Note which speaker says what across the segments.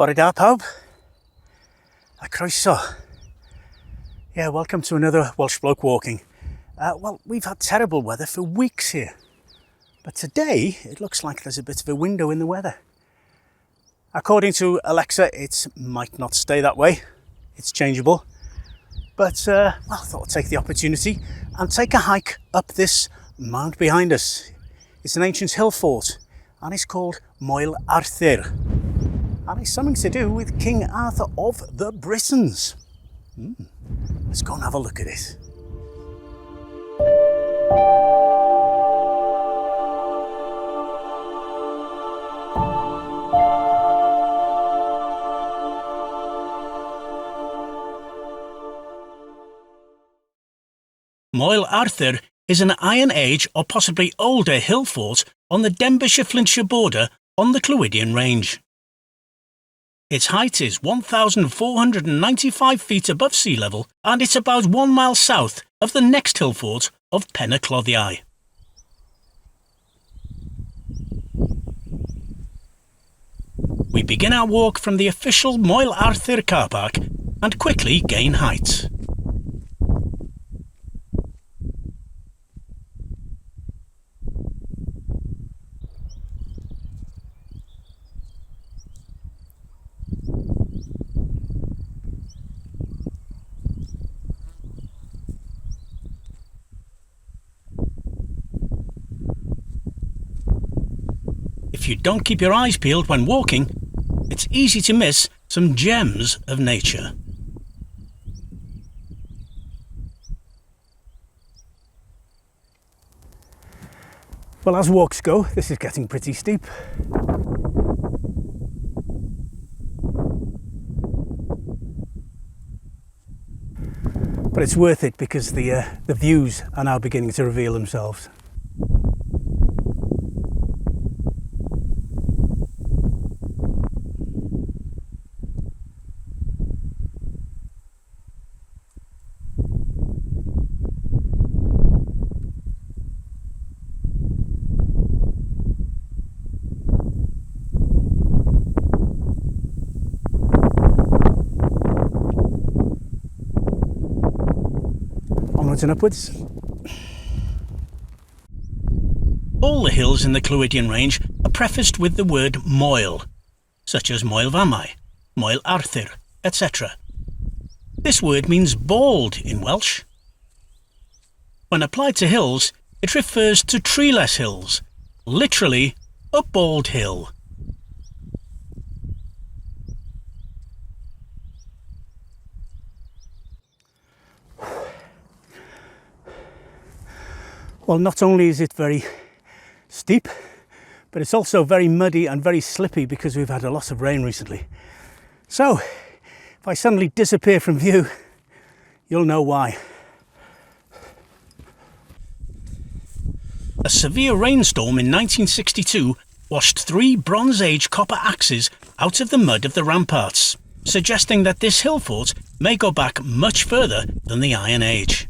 Speaker 1: Bore da pawb. A croeso. Yeah, welcome to another Welshbloke Walking. Well, we've had terrible weather for weeks here. But today, it looks like there's a bit of a window in the weather. According to Alexa, it might not stay that way. It's changeable. But, well, I thought I'd take the opportunity and take a hike up this mount behind us. It's an ancient hill fort, and it's called Moel Arthur. And it's something to do with King Arthur of the Britons. Let's go and have a look at it. Moel Arthur is an Iron Age or possibly older hill fort on the Denbighshire-Flintshire border on the Clwydian Range. Its height is 1,495 feet above sea level, and it's about 1 mile south of the next hill fort of Bryniau Clwyd. We begin our walk from the official Moel Arthur car park and quickly gain height. If you don't keep your eyes peeled when walking, it's easy to miss some gems of nature. Well, as walks go, this is getting pretty steep. But it's worth it because the views are now beginning to reveal themselves. Onwards and upwards. All the hills in the Clwydian Range are prefaced with the word Moel, such as Moel Famau, Moel Arthur, etc. This word means bald in Welsh. When applied to hills, it refers to treeless hills, literally a bald hill. Well, not only is it very steep, but it's also very muddy and very slippy because we've had a lot of rain recently. So, if I suddenly disappear from view, you'll know why. A severe rainstorm in 1962 washed 3 Bronze Age copper axes out of the mud of the ramparts, suggesting that this hill fort may go back much further than the Iron Age.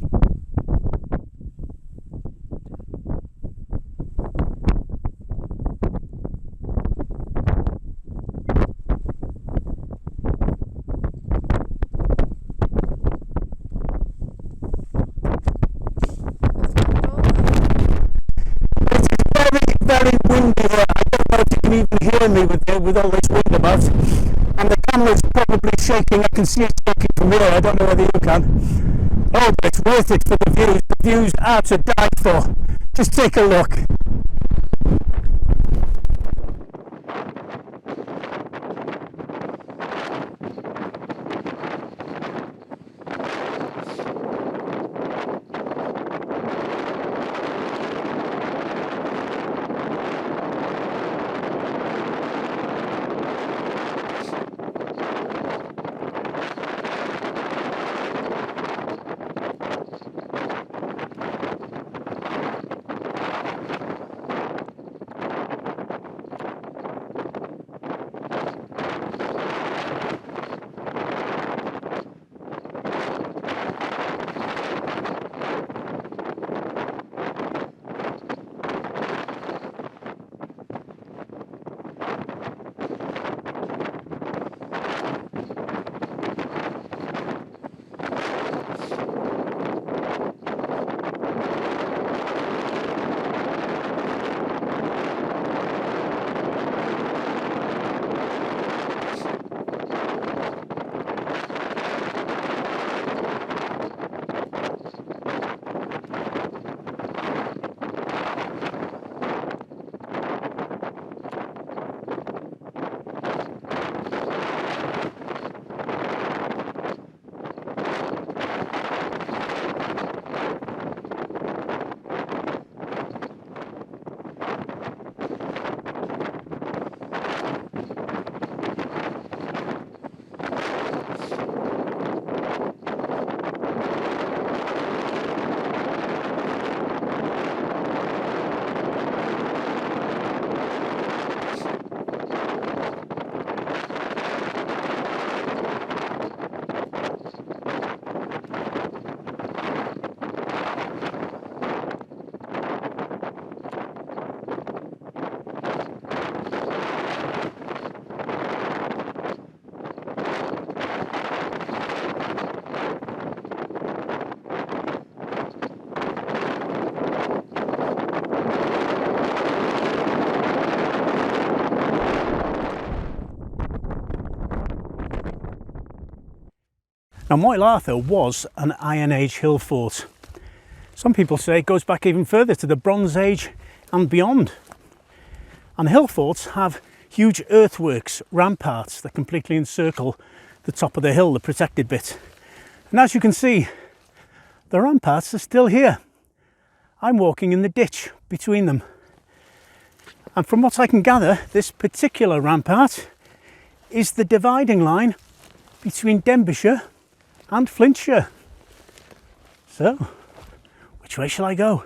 Speaker 1: Very windy here. I don't know if you can even hear me with all this wind about, and the camera's probably shaking. I can see it shaking from here. I don't know whether you can. Oh, but it's worth it for the views. The views are to die for. Just take a look. Now, Moel Arthur was an Iron Age hill fort. Some people say it goes back even further to the Bronze Age and beyond. And hill forts have huge earthworks, ramparts that completely encircle the top of the hill, the protected bit. And as you can see, the ramparts are still here. I'm walking in the ditch between them. And from what I can gather, this particular rampart is the dividing line between Denbighshire and Flintshire. So, which way shall I go?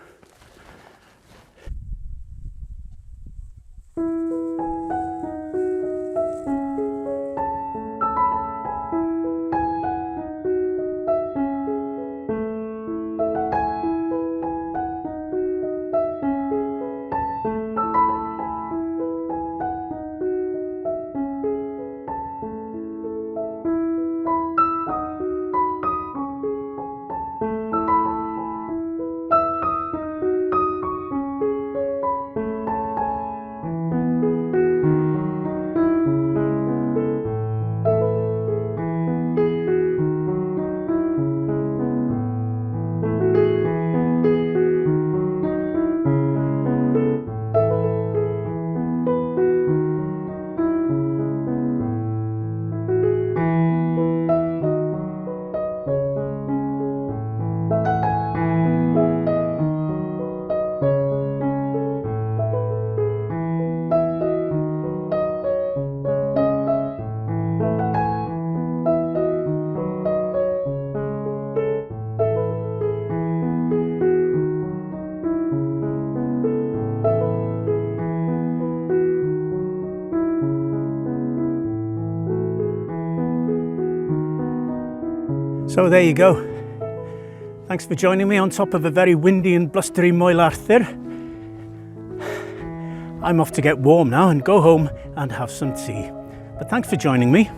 Speaker 1: So there you go. Thanks for joining me on top of a very windy and blustery Moel Arthur. I'm off to get warm now and go home and have some tea. But thanks for joining me.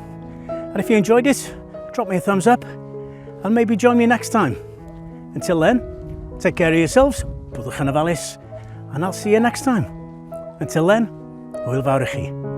Speaker 1: And if you enjoyed it, drop me a thumbs up and maybe join me next time. Until then, take care of yourselves, and I'll see you next time. Until then, hwyl fawr i chi.